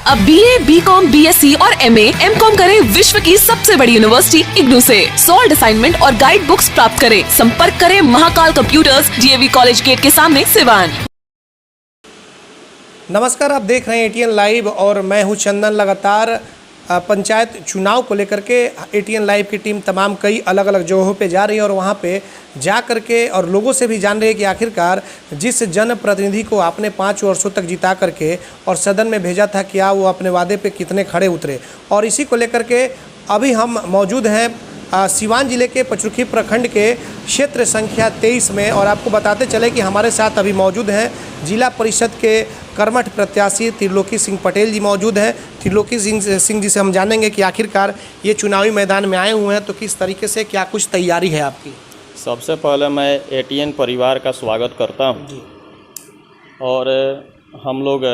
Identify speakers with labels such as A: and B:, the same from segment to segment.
A: अब BA, BCom, BSc और MA, MCom करें विश्व की सबसे बड़ी यूनिवर्सिटी इग्नू से। सॉल्ड असाइनमेंट और गाइड बुक्स प्राप्त करें। संपर्क करें Mahakal computers, DAV college gate के सामने, सिवान।
B: नमस्कार, आप देख रहे हैं ATN लाइव और मैं हूं चंदन। लगातार पंचायत चुनाव को लेकर के ATN लाइव की टीम तमाम कई अलग अलग जगहों पे जा रही है और वहां पे जा कर के और लोगों से भी जान रही है कि आखिरकार जिस जनप्रतिनिधि को आपने 5 वर्षों तक जिता करके और सदन में भेजा था, क्या वो अपने वादे पे कितने खड़े उतरे। और इसी को लेकर के अभी हम मौजूद हैं सिवान जिले के पचरुखी प्रखंड के क्षेत्र संख्या 23 में। और आपको बताते चले कि हमारे साथ अभी मौजूद हैं जिला परिषद के कर्मठ प्रत्याशी त्रिलोकी सिंह पटेल जी मौजूद हैं। त्रिलोकी सिंह जी से हम जानेंगे कि आखिरकार ये चुनावी मैदान में आए हुए हैं तो किस तरीके से क्या कुछ तैयारी है आपकी।
C: सबसे पहले मैं ATN परिवार का स्वागत करता हूँ। और हम लोग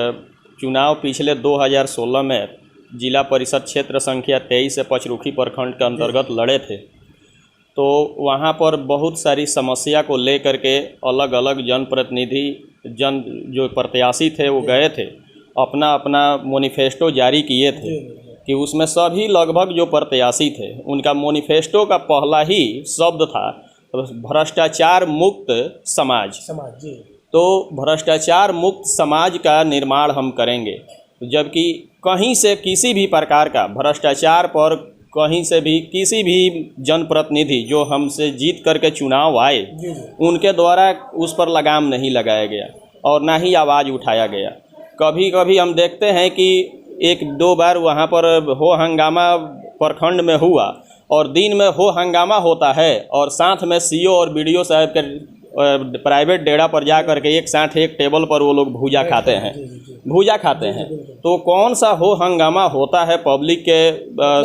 C: चुनाव पिछले 2016 में जिला परिषद क्षेत्र संख्या 23 से पचरुखी प्रखंड के अंतर्गत लड़े थे। तो वहाँ पर बहुत सारी समस्या को लेकर के अलग अलग जनप्रतिनिधि जो प्रत्याशी थे वो गए थे, अपना अपना मैनिफेस्टो जारी किए थे कि उसमें सभी लगभग जो प्रत्याशी थे उनका मैनिफेस्टो का पहला ही शब्द था भ्रष्टाचार मुक्त समाज। तो भ्रष्टाचार मुक्त समाज का निर्माण हम करेंगे, जबकि कहीं से किसी भी प्रकार का भ्रष्टाचार पर कहीं से भी किसी भी जनप्रतिनिधि जो हमसे जीत करके चुनाव आए उनके द्वारा उस पर लगाम नहीं लगाया गया और ना ही आवाज़ उठाया गया। कभी कभी हम देखते हैं कि 1-2 बार वहाँ पर हो हंगामा प्रखंड में हुआ और दिन में हो हंगामा होता है और साथ में CO और BDO साहब के प्राइवेट डेरा पर जा करके एक साथ एक टेबल पर वो लोग भूजा खाते हैं। तो कौन सा हो हंगामा होता है पब्लिक के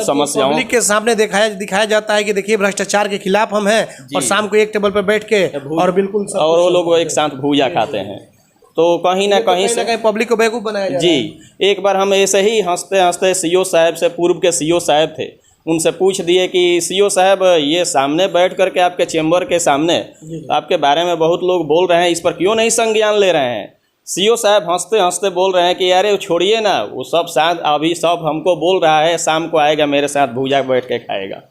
C: समस्याओं
B: पब्लिक के सामने दिखाया जाता है कि देखिए भ्रष्टाचार के खिलाफ हम हैं और शाम को एक टेबल पर बैठ के और बिल्कुल
C: और वो लोग एक साथ भूजा खाते हैं। तो कहीं ना कहीं से
B: पब्लिक को बेवकूफ़ बनाया जा रहा है।
C: जी, एक बार हम ऐसे ही हंसते हंसते CO साहब से, पूर्व के CO साहब थे, उनसे पूछ दिए कि CO साहब ये सामने बैठ करके आपके चैम्बर के सामने आपके बारे में बहुत लोग बोल रहे हैं, इस पर क्यों नहीं संज्ञान ले रहे हैं। CO साहब हंसते हंसते बोल रहे हैं कि अरे छोड़िए ना, वो सब साथ अभी सब हमको बोल रहा है, शाम को आएगा मेरे साथ भूजा बैठ के खाएगा।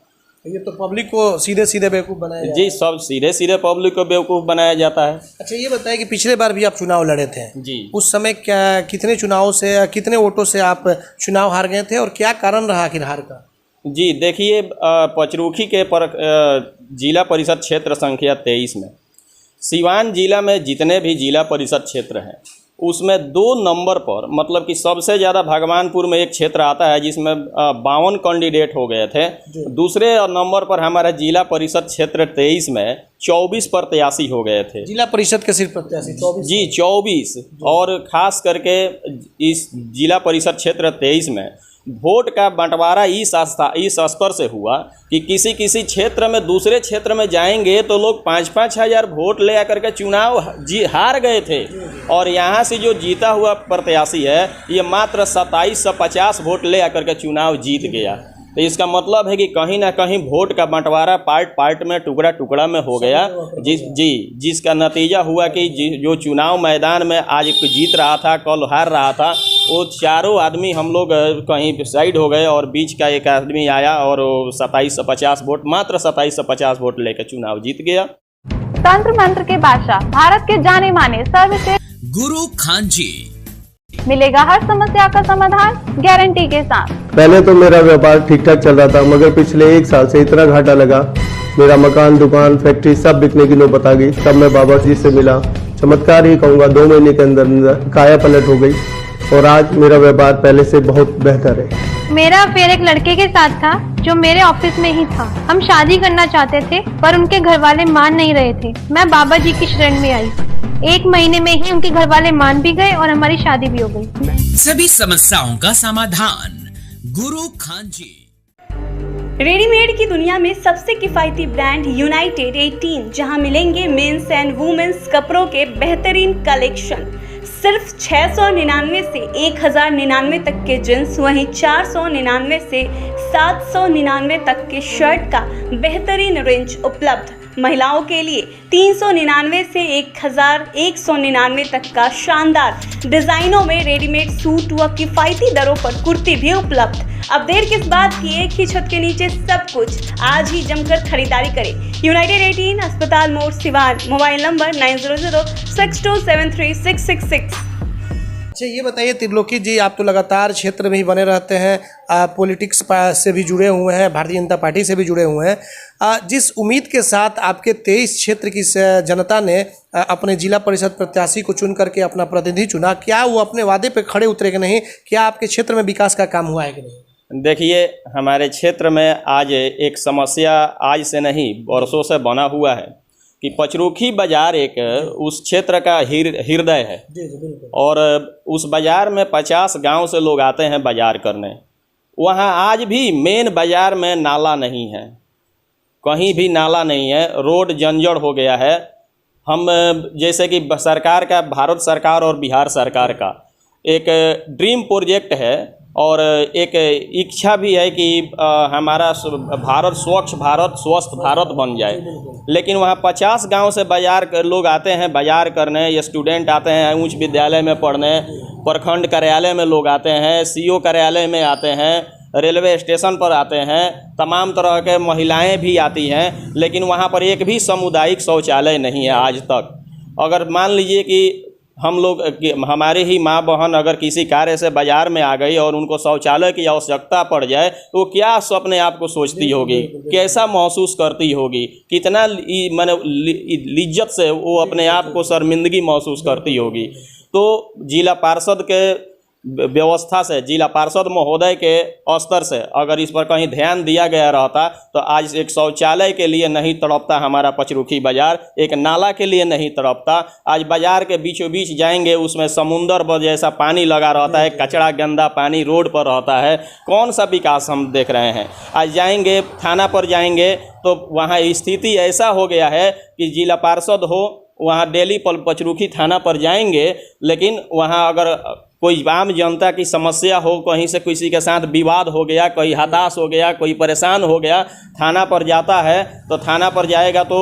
B: ये तो पब्लिक को सीधे सीधे बेवकूफ़ बनाया
C: जी, सब सीधे सीधे पब्लिक को बेवकूफ़ बनाया जाता है।
B: अच्छा, ये बताइए कि पिछले बार भी आप चुनाव लड़े थे
C: जी, उस
B: समय कितने चुनावों से, कितने वोटों से आप चुनाव हार गए थे और क्या कारण रहा आखिर हार का।
C: जी देखिए, पचरुखी के जिला परिषद क्षेत्र संख्या 23 में सिवान जिला में जितने भी जिला परिषद क्षेत्र हैं उसमें 2 नंबर पर, मतलब कि सबसे ज़्यादा भगवानपुर में एक क्षेत्र आता है जिसमें 52 कैंडिडेट हो गए थे। दूसरे नंबर पर हमारा जिला परिषद क्षेत्र 23 में 24 प्रत्याशी हो गए थे।
B: जिला परिषद के सिर्फ प्रत्याशी 24?
C: जी 24। और ख़ास करके इस जिला परिषद क्षेत्र 23 में वोट का बंटवारा इस स्तर से हुआ कि किसी क्षेत्र में दूसरे क्षेत्र में जाएंगे तो लोग 5-5 हज़ार वोट ले आकर के चुनाव हार गए थे। और यहाँ से जो जीता हुआ प्रत्याशी है ये मात्र 2750 वोट ले आकर के चुनाव जीत गया। तो इसका मतलब है कि कहीं ना कहीं वोट का बंटवारा पार्ट में, टुकड़ा में हो गया, जिसका नतीजा हुआ कि जो चुनाव मैदान में आज जीत रहा था, कल हार रहा था, वो चारों आदमी हम लोग कहीं साइड हो गए और बीच का एक आदमी आया और 2750 वोट, मात्र 2750 वोट लेकर चुनाव जीत गया।
D: तंत्र मंत्र के बादशाह, भारत के जाने माने सर्वश्रेष्ठ
E: गुरु खान जी,
D: मिलेगा हर समस्या का समाधान गारंटी के साथ।
F: पहले तो मेरा व्यापार ठीक ठाक चल रहा था, मगर पिछले 1 साल से इतना घाटा लगा, मेरा मकान, दुकान, फैक्ट्री सब बिकने की नौबत आ गई। तब मैं बाबा जी से मिला, चमत्कार ही कहूँगा, 2 महीने के अंदर काया पलट हो गई और आज मेरा व्यापार पहले से बहुत बेहतर है।
D: मेरा अफेयर एक लड़के के साथ था जो मेरे ऑफिस में ही था। हम शादी करना चाहते थे पर उनके घर वाले मान नहीं रहे थे। मैं बाबा जी की शरण में आई, 1 महीने में ही उनके घर वाले मान भी गए और हमारी शादी भी हो गई।
E: सभी समस्याओं का समाधान गुरु खान जी।
G: रेडीमेड की दुनिया में सबसे किफायती ब्रांड यूनाइटेड 18, जहां मिलेंगे मेंस एंड वुमेन्स कपड़ों के बेहतरीन कलेक्शन। सिर्फ 699 से 1099 तक के जींस, वहीं 499 से 799 तक के शर्ट का बेहतरीन रेंज उपलब्ध। महिलाओं के लिए 399 से 1199 तक का शानदार डिजाइनों में रेडीमेड सूट व किफायती दरों पर कुर्ती भी उपलब्ध। अब देर किस बात की, एक ही छत के नीचे सब कुछ। आज ही जमकर खरीदारी करें। यूनाइटेड 18 अस्पताल मोड़ सिवान। Mobile number 9006273666।
B: अच्छा, ये बताइए त्रिलोकी जी, आप तो लगातार क्षेत्र में ही बने रहते हैं, पॉलिटिक्स से भी जुड़े हुए हैं, भारतीय जनता पार्टी से भी जुड़े हुए हैं। जिस उम्मीद के साथ आपके 23 क्षेत्र की जनता ने अपने जिला परिषद प्रत्याशी को चुन करके अपना प्रतिनिधि चुना, क्या वो अपने वादे पे खड़े उतरे कि नहीं? क्या आपके क्षेत्र में विकास का काम हुआ है कि नहीं?
C: देखिए, हमारे क्षेत्र में आज एक समस्या आज से नहीं वर्षों से बना हुआ है कि पचरुखी बाजार एक उस क्षेत्र का हृदय है।
B: जी जी बिल्कुल।
C: और उस बाजार में 50 गांव से लोग आते हैं बाजार करने। वहाँ आज भी मेन बाजार में नाला नहीं है, कहीं भी नाला नहीं है, रोड जंजड़ हो गया है। हम जैसे कि सरकार का, भारत सरकार और बिहार सरकार का एक ड्रीम प्रोजेक्ट है और एक इच्छा भी है कि हमारा भारत स्वच्छ भारत, स्वस्थ भारत बन जाए। लेकिन वहाँ 50 गांव से बाजार लोग आते हैं बाजार करने, ये स्टूडेंट आते हैं उच्च विद्यालय में पढ़ने, प्रखंड कार्यालय में लोग आते हैं, सीओ कार्यालय में आते हैं, रेलवे स्टेशन पर आते हैं, तमाम तरह के महिलाएं भी आती हैं। लेकिन वहाँ पर एक भी सामुदायिक शौचालय नहीं है आज तक। अगर मान लीजिए कि हम लोग, हमारी ही माँ बहन अगर किसी कार्य से बाजार में आ गई और उनको शौचालय की आवश्यकता पड़ जाए तो क्या अपने आप को सोचती होगी, कैसा महसूस करती होगी, कितना माने लिज्जत से वो अपने आप को शर्मिंदगी महसूस करती होगी। तो जिला पार्षद के व्यवस्था से, जिला पार्षद महोदय के स्तर से अगर इस पर कहीं ध्यान दिया गया रहता तो आज एक शौचालय के लिए नहीं तड़पता हमारा पचरुखी बाजार, एक नाला के लिए नहीं तड़पता। आज बाजार के बीचों बीच जाएंगे, उसमें समुंदर जैसा पानी लगा रहता है, कचरा गंदा पानी रोड पर रहता है। कौन सा विकास हम देख रहे हैं? आज जाएंगे थाना पर जाएंगे तो वहाँ स्थिति ऐसा हो गया है कि जिला पार्षद हो, वहाँ डेली पचरुखी थाना पर जाएंगे, लेकिन वहाँ अगर कोई आम जनता की समस्या हो, कहीं से किसी के साथ विवाद हो गया, कोई हताश हो गया, कोई परेशान हो गया, थाना पर जाता है तो थाना पर जाएगा तो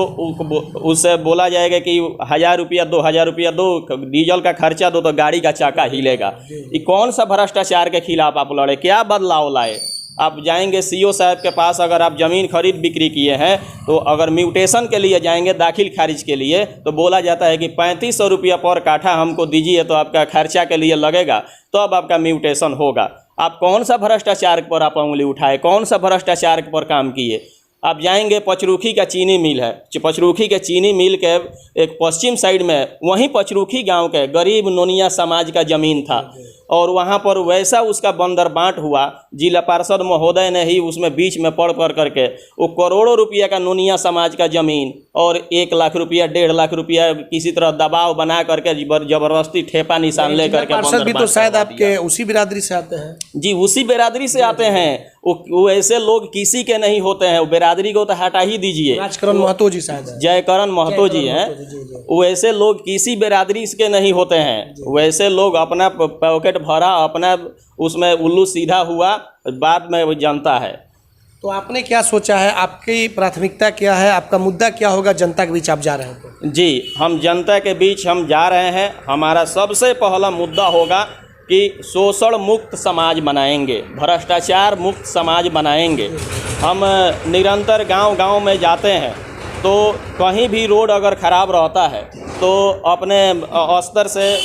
C: उससे बोला जाएगा कि 1000 रुपया 2000 रुपया दो, डीजल का खर्चा दो तो गाड़ी का चाका हिलेगा। ये कौन सा भ्रष्टाचार के खिलाफ आप लड़े? क्या बदलाव लाए? आप जाएंगे सीओ साहब के पास, अगर आप ज़मीन खरीद बिक्री किए हैं तो अगर म्यूटेशन के लिए जाएंगे, दाखिल खारिज के लिए, तो बोला जाता है कि 3500 रुपया पर काठा हमको दीजिए तो आपका खर्चा के लिए लगेगा, तो अब आपका म्यूटेशन होगा। आप कौन सा भ्रष्टाचार पर आप उंगली उठाए, कौन सा भ्रष्टाचार पर काम किए? आप जाएंगे, पचरुखी का चीनी मिल है, पचरुखी के चीनी मिल के एक पश्चिम साइड में, वहीं पचरुखी गांव के गरीब नोनिया समाज का ज़मीन था और वहाँ पर वैसा उसका बंदरबांट हुआ। जिला पार्षद महोदय ने ही उसमें बीच में पढ़ करके वो करोड़ों रुपया का नोनिया समाज का ज़मीन और 1 लाख रुपया 1.5 लाख रुपया किसी तरह दबाव बना करके जबरदस्ती ठेपा निशान ले करके
B: पार्षद भी तो शायद आपके उसी बिरादरी से आते हैं।
C: जी, उसी बिरादरी से आते हैं। वो ऐसे लोग किसी के नहीं होते हैं, वो बिरादरी को तो हटा ही दीजिए।
B: राजकरण महतो जी शायद है,
C: जयकरण महतो जी हैं, वैसे लोग किसी बिरादरी के नहीं होते हैं। वैसे लोग अपना पॉकेट भरा, अपना उसमें उल्लू सीधा हुआ, बाद में वो जनता है।
B: तो आपने क्या सोचा है? आपकी प्राथमिकता क्या है? आपका मुद्दा क्या होगा जनता के बीच आप जा रहे हैं तो?
C: जी, हम जनता के बीच हम जा रहे हैं। हमारा सबसे पहला मुद्दा होगा कि शोषण मुक्त समाज बनाएंगे, भ्रष्टाचार मुक्त समाज बनाएंगे। हम निरंतर गांव-गांव में जाते हैं तो कहीं भी रोड अगर ख़राब रहता है तो अपने स्तर से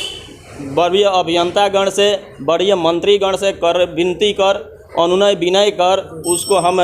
C: बड़े अभियंतागण से, बड़े मंत्रीगण से विनती कर, अनुनय विनय कर, उसको हम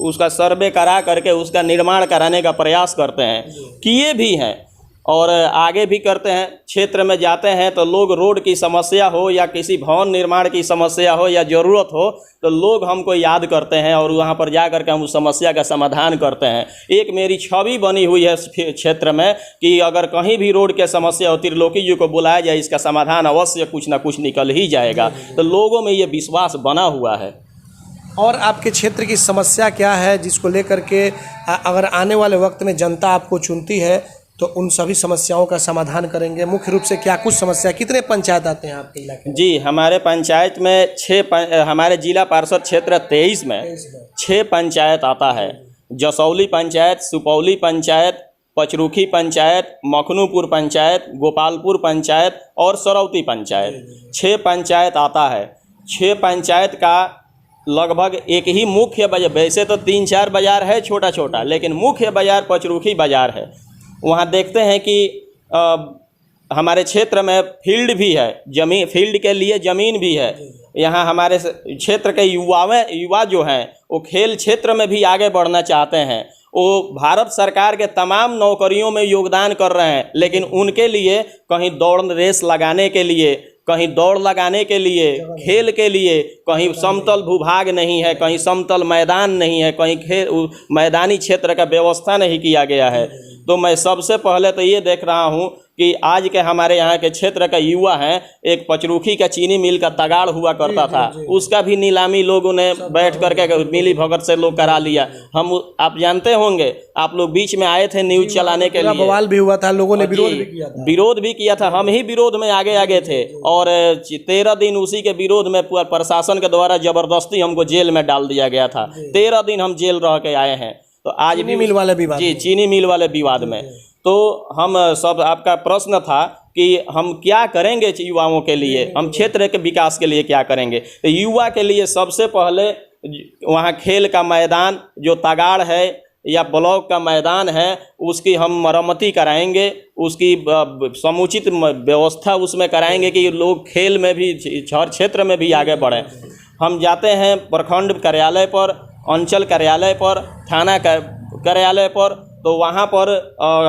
C: उसका सर्वे करा करके उसका निर्माण कराने का प्रयास करते हैं, किए भी हैं और आगे भी करते हैं। क्षेत्र में जाते हैं तो लोग रोड की समस्या हो या किसी भवन निर्माण की समस्या हो या ज़रूरत हो तो लोग हमको याद करते हैं और वहाँ पर जा कर के हम उस समस्या का समाधान करते हैं। एक मेरी छवि बनी हुई है क्षेत्र में कि अगर कहीं भी रोड की समस्या हो, त्रिलोकी जी को बुलाया जाए, इसका समाधान अवश्य कुछ ना कुछ निकल ही जाएगा। तो लोगों में ये विश्वास बना हुआ है।
B: और आपके क्षेत्र की समस्या क्या है जिसको लेकर के अगर आने वाले वक्त में जनता आपको चुनती है तो उन सभी समस्याओं का समाधान करेंगे? मुख्य रूप से क्या कुछ समस्या, कितने पंचायत आते हैं आपके इलाके में?
C: जी, हमारे पंचायत में हमारे जिला पार्षद क्षेत्र 23 में 6 पंचायत आता है। जसौली पंचायत, सुपौली पंचायत, पचरुखी पंचायत, मखनूपुर पंचायत, गोपालपुर पंचायत और सरौती पंचायत, 6 पंचायत आता है। 6 पंचायत का लगभग एक ही मुख्य बाजार, वैसे तो 3-4 बाज़ार है छोटा छोटा, लेकिन मुख्य बाज़ार पचरुखी बाज़ार है। वहाँ देखते हैं कि हमारे क्षेत्र में फील्ड भी है, जमीन, फील्ड के लिए ज़मीन भी है। यहाँ हमारे क्षेत्र के युवा जो हैं वो खेल क्षेत्र में भी आगे बढ़ना चाहते हैं। वो भारत सरकार के तमाम नौकरियों में योगदान कर रहे हैं, लेकिन उनके लिए कहीं दौड़ रेस लगाने के लिए, कहीं दौड़ लगाने के लिए, खेल के लिए कहीं समतल भूभाग नहीं है, कहीं समतल मैदान नहीं है, कहीं मैदानी क्षेत्र का व्यवस्था नहीं किया गया है। तो मैं सबसे पहले तो ये देख रहा हूँ कि आज के हमारे यहाँ के क्षेत्र का युवा हैं, एक पचरुखी का चीनी मिल का तगाड़ हुआ करता था, उसका भी नीलामी लोगों ने बैठ करके मिली भगत से लोग करा लिया। हम, आप जानते होंगे, आप लोग बीच में आए थे न्यूज चलाने के लिए,
B: बवाल भी हुआ था, लोगों ने विरोध भी किया था। हम ही विरोध में आगे थे और 13 दिन उसी के विरोध में प्रशासन के द्वारा जबरदस्ती हमको जेल में डाल दिया गया था। 13 दिन हम जेल रह के आए हैं। तो आज भी मिल वाले विवाद,
C: जी, चीनी मिल वाले विवाद में। तो हम सब, आपका प्रश्न था कि हम क्या करेंगे युवाओं के लिए, हम क्षेत्र के विकास के लिए क्या करेंगे। तो युवा के लिए सबसे पहले वहाँ खेल का मैदान जो तगाड़ है या ब्लॉक का मैदान है, उसकी हम मरम्मती कराएंगे, उसकी समुचित व्यवस्था उसमें कराएंगे कि लोग खेल में भी, हर क्षेत्र में भी आगे बढ़ें। हम जाते हैं प्रखंड कार्यालय पर, अंचल कार्यालय पर, थाना कार्यालय पर, तो वहाँ पर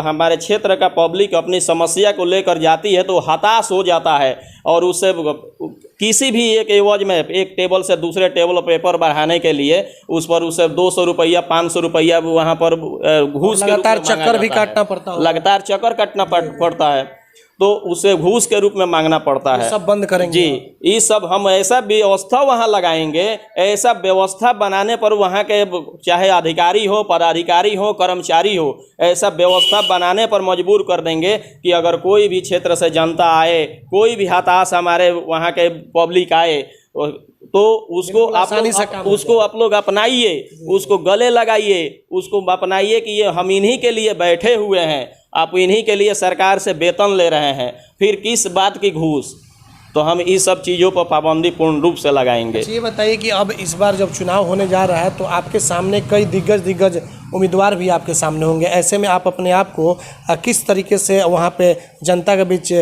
C: हमारे क्षेत्र का पब्लिक अपनी समस्या को लेकर जाती है तो हताश हो जाता है और उससे किसी भी एक एवज में, एक टेबल से दूसरे टेबल पेपर बढ़ाने के लिए उस पर उसे 200 रुपया, 500 रुपया वहाँ पर घूस के
B: लगातार चक्कर भी काटना पड़ता है,
C: लगातार चक्कर काटना पड़ता है, तो उसे घूस के रूप में मांगना पड़ता है।
B: सब बंद करेंगे
C: जी, ये सब हम ऐसा व्यवस्था वहाँ लगाएंगे, ऐसा व्यवस्था बनाने पर वहाँ के चाहे अधिकारी हो, पदाधिकारी हो, कर्मचारी हो, ऐसा व्यवस्था बनाने पर मजबूर कर देंगे कि अगर कोई भी क्षेत्र से जनता आए, कोई भी हताश हमारे वहाँ के पब्लिक आए, तो उसको आप लोग अपनाइए, उसको गले लगाइए, उसको अपनाइए कि ये हम इन्हीं के लिए बैठे हुए हैं, आप इन्हीं के लिए सरकार से वेतन ले रहे हैं, फिर किस बात की घूस। तो हम इस सब चीज़ों पर पाबंदी पूर्ण रूप से लगाएंगे।
B: ये बताइए कि अब इस बार जब चुनाव होने जा रहा है तो आपके सामने कई दिग्गज उम्मीदवार भी आपके सामने होंगे, ऐसे में आप अपने आप को किस तरीके से वहाँ पे जनता के बीच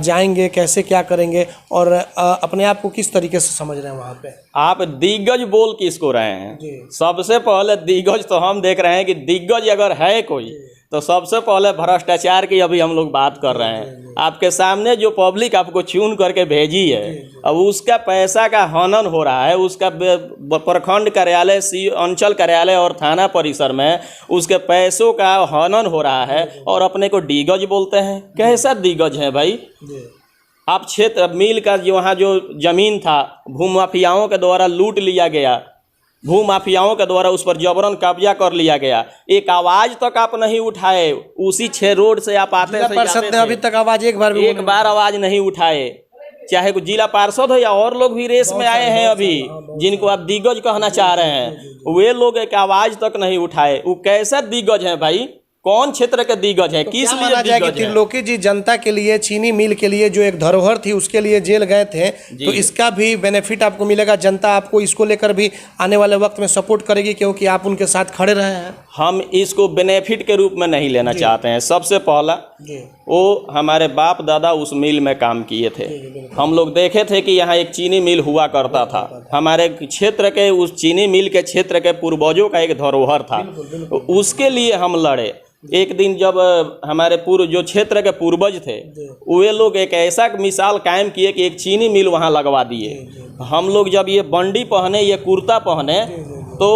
B: जाएंगे, कैसे क्या करेंगे और अपने आप को किस तरीके से समझ रहे हैं वहाँ पे?
C: आप दिग्गज बोल किसको रहे हैं? सबसे पहले दिग्गज तो हम देख रहे हैं कि दिग्गज अगर है कोई तो सबसे पहले भ्रष्टाचार की अभी हम लोग बात कर रहे हैं। आपके सामने जो पब्लिक आपको चुन करके भेजी है, अब उसका पैसा का हनन हो रहा है, उसका प्रखंड कार्यालय, अंचल कार्यालय और थाना परिसर में उसके पैसों का हनन हो रहा है और अपने को दिग्गज बोलते हैं। कैसा दिग्गज है भाई? आप क्षेत्र मिल का जो वहाँ जो ज़मीन था भूमाफियाओं के द्वारा लूट लिया गया, भूमाफियाओं के द्वारा उस पर जबरन कब्जा कर लिया गया, एक आवाज़ तक आप नहीं उठाए। उसी 6 रोड से आप आते थे,
B: अभी तक आवाज़ एक बार
C: आवाज़ नहीं उठाए, चाहे कोई जिला पार्षद हो या और लोग भी रेस में आए हैं अभी जिनको आप दिग्गज कहना चाह रहे हैं, वे लोग एक आवाज़ तक नहीं उठाए। वो कैसा दिग्गज है भाई? कौन क्षेत्र के दिग्गज है?
B: तो
C: किस लिए
B: माना जाए कि त्रिलोकी जी जनता के लिए, चीनी मिल के लिए जो एक धरोहर थी उसके लिए जेल गए थे, तो इसका भी बेनिफिट आपको मिलेगा? जनता आपको इसको लेकर भी आने वाले वक्त में सपोर्ट करेगी क्योंकि आप उनके साथ खड़े रहे हैं?
C: हम इसको बेनिफिट के रूप में नहीं लेना चाहते हैं। सबसे पहला वो हमारे बाप दादा उस मिल में काम किए थे, हम लोग देखे थे कि यहाँ एक चीनी मिल हुआ करता था, हमारे क्षेत्र के उस चीनी मिल के क्षेत्र के पूर्वजों का एक धरोहर था, उसके लिए हम लड़े। एक दिन जब हमारे जो क्षेत्र के पूर्वज थे वे लोग एक ऐसा मिसाल कायम किए कि एक चीनी मिल वहाँ लगवा दिए। हम लोग जब ये बंडी पहने, ये कुर्ता पहने, तो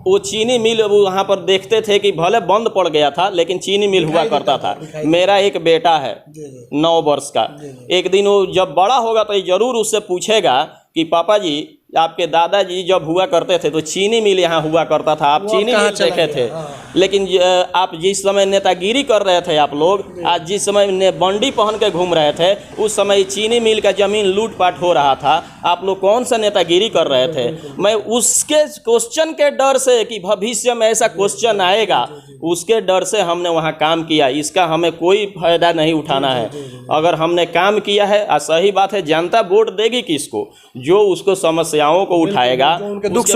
C: वो चीनी मिल वहाँ पर देखते थे कि भले बंद पड़ गया था लेकिन चीनी मिल हुआ करता था। मेरा एक बेटा है 9 वर्ष का, एक दिन वो जब बड़ा होगा तो ज़रूर उससे पूछेगा कि पापा जी आपके दादाजी जब हुआ करते थे तो चीनी मिल यहाँ हुआ करता था, आप चीनी मिल देखे थे, लेकिन आप जिस समय नेतागिरी कर रहे थे आप लोग, आज जिस समय बंडी पहन के घूम रहे थे, उस समय चीनी मिल का ज़मीन लूटपाट हो रहा था, आप लोग कौन सा नेतागिरी कर रहे थे? मैं उसके क्वेश्चन के डर से कि भविष्य में ऐसा क्वेश्चन आएगा, उसके डर से हमने वहाँ काम किया। इसका हमें कोई फायदा नहीं उठाना है। अगर हमने काम किया है, सही बात है, जनता वोट देगी किसको? जो उसको समस्याओं को उठाएगा,
B: उनके दुख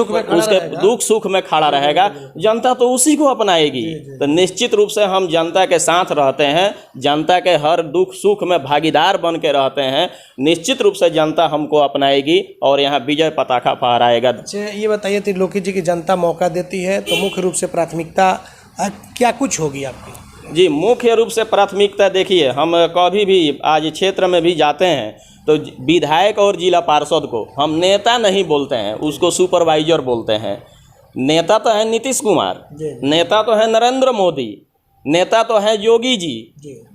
C: सुख में खड़ा रहेगा, जनता तो उसी को अपनाएगी। तो निश्चित रूप से हम जनता के साथ रहते हैं, जनता के हर दुख सुख में भागीदार बन के रहते हैं। निश्चित रूप से जनता हमको अपनाएगी और यहाँ विजय पताका फहराएगा।
B: अच्छा, ये बताइए त्रिलोकी जी की जनता मौका देती है तो मुख्य रूप से प्राथमिकता क्या कुछ होगी आपकी?
C: जी, मुख्य रूप से प्राथमिकता देखिए, हम कभी भी आज क्षेत्र में भी जाते हैं तो विधायक और जिला पार्षद को हम नेता नहीं बोलते हैं, उसको सुपरवाइजर बोलते हैं। नेता तो है नीतीश कुमार, नेता तो है नरेंद्र मोदी, नेता तो है योगी जी,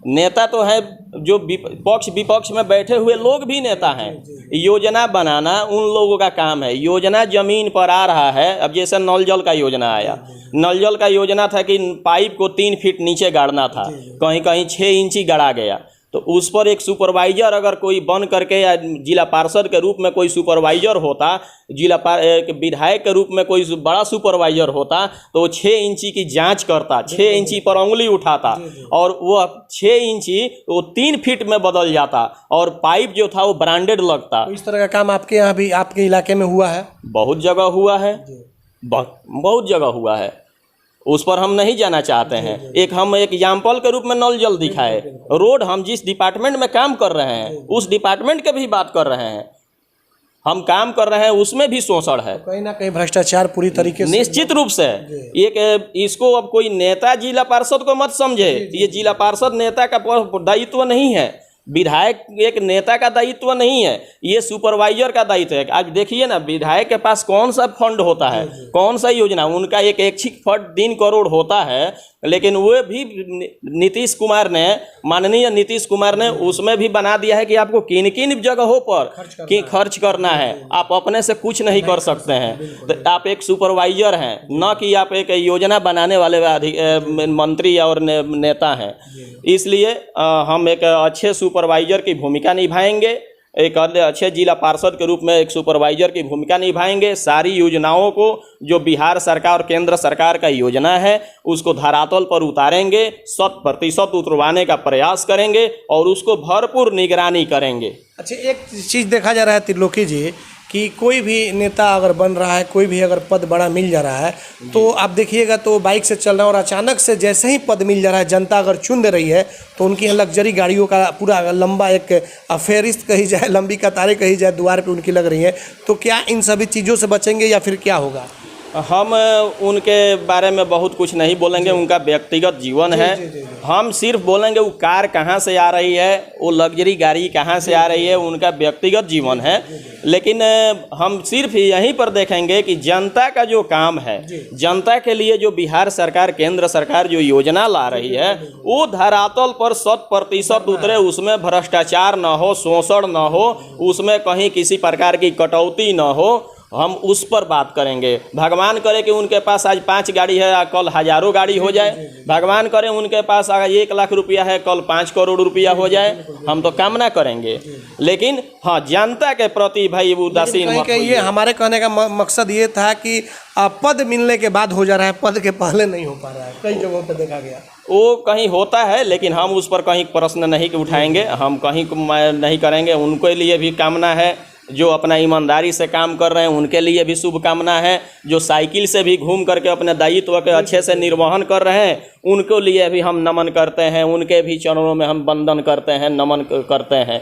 C: नेता तो है जो पक्ष विपक्ष में बैठे हुए लोग भी नेता हैं। योजना बनाना उन लोगों का काम है। योजना जमीन पर आ रहा है। अब जैसे नल जल का योजना आया, नल जल का योजना था कि पाइप को 3 फीट नीचे गाड़ना था, कहीं कहीं 6 इंची गाड़ा गया, तो उस पर एक सुपरवाइजर अगर कोई बन करके या जिला पार्षद के रूप में कोई सुपरवाइजर होता, विधायक के रूप में कोई बड़ा सुपरवाइजर होता, तो वो 6 इंची की जांच करता, 6 इंची पर उंगली उठाता और वो 6 इंची वो 3 फीट में बदल जाता और पाइप जो था वो ब्रांडेड लगता।
B: तो इस तरह का काम आपके यहाँ भी, आपके इलाके में हुआ है?
C: बहुत जगह हुआ है, बहुत जगह हुआ है। उस पर हम नहीं जाना चाहते हैं। हम एक एग्जाम्पल के रूप में नल जल दिखाए। रोड हम जिस डिपार्टमेंट में काम कर रहे हैं उस डिपार्टमेंट के भी बात कर रहे हैं, हम काम कर रहे हैं, उसमें भी शोषण है,
B: कहीं ना कहीं भ्रष्टाचार पूरी तरीके से।
C: निश्चित रूप से इसको अब कोई नेता जिला पार्षद को मत समझे, ये जिला पार्षद नेता का दायित्व नहीं है, विधायक एक नेता का दायित्व नहीं है, ये सुपरवाइजर का दायित्व है। आज देखिए ना, विधायक के पास कौन सा फंड होता है, कौन सा योजना, उनका एक ऐच्छिक फंड 3 करोड़ होता है, लेकिन वो भी नीतीश कुमार ने, माननीय नीतीश कुमार ने उसमें भी बना दिया है कि आपको किन किन जगहों पर खर्च करना है, आप अपने से कुछ नहीं कर सकते हैं। तो आप एक सुपरवाइजर हैं, न कि आप एक योजना बनाने वाले मंत्री और नेता हैं। इसलिए हम एक अच्छे सुपरवाइजर की भूमिका निभाएंगे, एक अच्छे जिला पार्षद के रूप में एक सुपरवाइजर की भूमिका निभाएंगे। सारी योजनाओं को जो बिहार सरकार और केंद्र सरकार का योजना है उसको धरातल पर उतारेंगे, 100% उतरवाने का प्रयास करेंगे और उसको भरपूर निगरानी करेंगे।
B: अच्छा, एक चीज़ देखा जा रहा है त्रिलोकी जी कि कोई भी नेता अगर बन रहा है, कोई भी अगर पद बड़ा मिल जा रहा है, तो आप देखिएगा तो बाइक से चल रहा है और अचानक से जैसे ही पद मिल जा रहा है, जनता अगर चुन दे रही है तो उनकी यहाँ लग्जरी गाड़ियों का पूरा लंबा एक फेरिस्त कही जाए, लंबी कतारें कही जाए, द्वार पे उनकी लग रही है। तो क्या इन सभी चीज़ों से बचेंगे या फिर क्या होगा?
C: हम उनके बारे में बहुत कुछ नहीं बोलेंगे, उनका व्यक्तिगत जीवन है। हम सिर्फ बोलेंगे वो कार कहाँ से आ रही है, वो लग्जरी गाड़ी कहाँ से आ रही है, उनका व्यक्तिगत जीवन है। लेकिन हम सिर्फ यहीं पर देखेंगे कि जनता का जो काम है, जनता के लिए जो बिहार सरकार, केंद्र सरकार जो योजना ला रही है, वो धरातल पर 100% उतरे, उसमें भ्रष्टाचार न हो, शोषण न हो, उसमें कहीं किसी प्रकार की कटौती न हो, हम उस पर बात करेंगे। भगवान करे कि उनके पास आज 5 गाड़ी है, कल हजारों गाड़ी हो जाए। भगवान करे उनके पास अगर 1 लाख रुपया है, कल 5 करोड़ रुपया हो जाए, हम तो कामना करेंगे। लेकिन हाँ, जनता के प्रति भाई उदासीन मत होइए।
B: ये हमारे कहने का मकसद ये था कि पद मिलने के बाद हो जा रहा है, पद के पहले नहीं हो पा रहा है, कई जगहों पर देखा गया।
C: वो कहीं होता है, लेकिन हम उस पर कहीं प्रश्न नहीं उठाएंगे, हम कहीं नहीं करेंगे। उनके लिए भी कामना है, जो अपना ईमानदारी से काम कर रहे हैं उनके लिए भी शुभकामना है, जो साइकिल से भी घूम करके अपने दायित्व के अच्छे से निर्वहन कर रहे हैं उनके लिए भी हम नमन करते हैं, उनके भी चरणों में हम वंदन करते हैं, नमन करते हैं।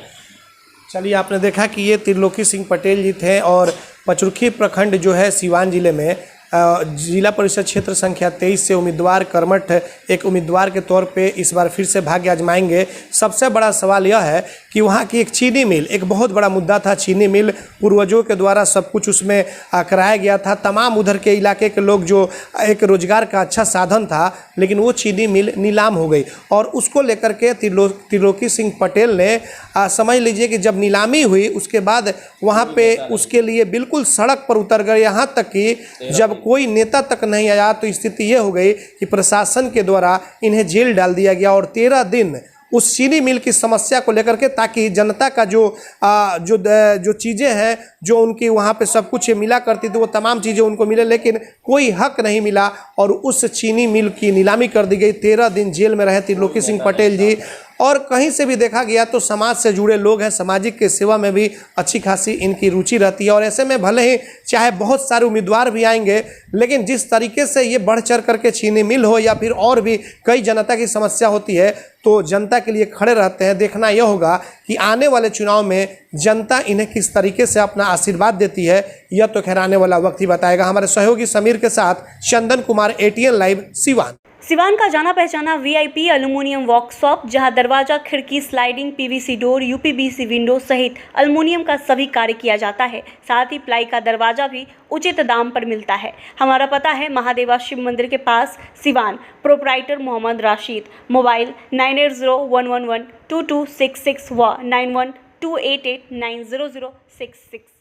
B: चलिए, आपने देखा कि ये त्रिलोकी सिंह पटेल जी थे और पचरुखी प्रखंड जो है सिवान जिले में जिला परिषद क्षेत्र संख्या 23 से उम्मीदवार कर्मठ एक उम्मीदवार के तौर पे इस बार फिर से भाग्य आजमाएंगे। सबसे बड़ा सवाल यह है कि वहाँ की एक चीनी मिल, एक बहुत बड़ा मुद्दा था चीनी मिल, पूर्वजों के द्वारा सब कुछ उसमें कराया गया था, तमाम उधर के इलाके के लोग, जो एक रोजगार का अच्छा साधन था, लेकिन वो चीनी मिल नीलाम हो गई। और उसको लेकर के त्रिलोकी सिंह पटेल ने समझ लीजिए कि जब नीलामी हुई उसके बाद वहाँ पे उसके लिए बिल्कुल सड़क पर उतर गए, यहाँ तक कि जब कोई नेता तक नहीं आया तो स्थिति ये हो गई कि प्रशासन के द्वारा इन्हें जेल डाल दिया गया। और 13 दिन उस चीनी मिल की समस्या को लेकर के, ताकि जनता का जो चीज़ें हैं, जो उनकी वहाँ पे सब कुछ मिला करती थी, वो तमाम चीज़ें उनको मिले, लेकिन कोई हक नहीं मिला और उस चीनी मिल की नीलामी कर दी गई। 13 दिन जेल में रहे त्रिलोकी सिंह पटेल जी। और कहीं से भी देखा गया तो समाज से जुड़े लोग हैं, सामाजिक के सेवा में भी अच्छी खासी इनकी रुचि रहती है। और ऐसे में भले ही चाहे बहुत सारे उम्मीदवार भी आएंगे, लेकिन जिस तरीके से ये बढ़ चढ़ करके चीनी मिल हो या फिर और भी कई जनता की समस्या होती है, तो जनता के लिए खड़े रहते हैं। देखना यह होगा कि आने वाले चुनाव में जनता इन्हें किस तरीके से अपना आशीर्वाद देती है, यह तो खैर आने वाला वक्त ही बताएगा। हमारे सहयोगी समीर के साथ चंदन कुमार, ATN लाइव, सिवान।
G: सिवान का जाना पहचाना VIP एल्युमिनियम वर्कशॉप, जहां दरवाजा, खिड़की, sliding, PVC door, UPVC window सहित एल्युमिनियम का सभी कार्य किया जाता है। साथ ही प्लाई का दरवाजा भी उचित दाम पर मिलता है। हमारा पता है महादेवा शिव मंदिर के पास, सिवान। प्रोप्राइटर मोहम्मद राशिद। मोबाइल 9801112266 व 9128890066।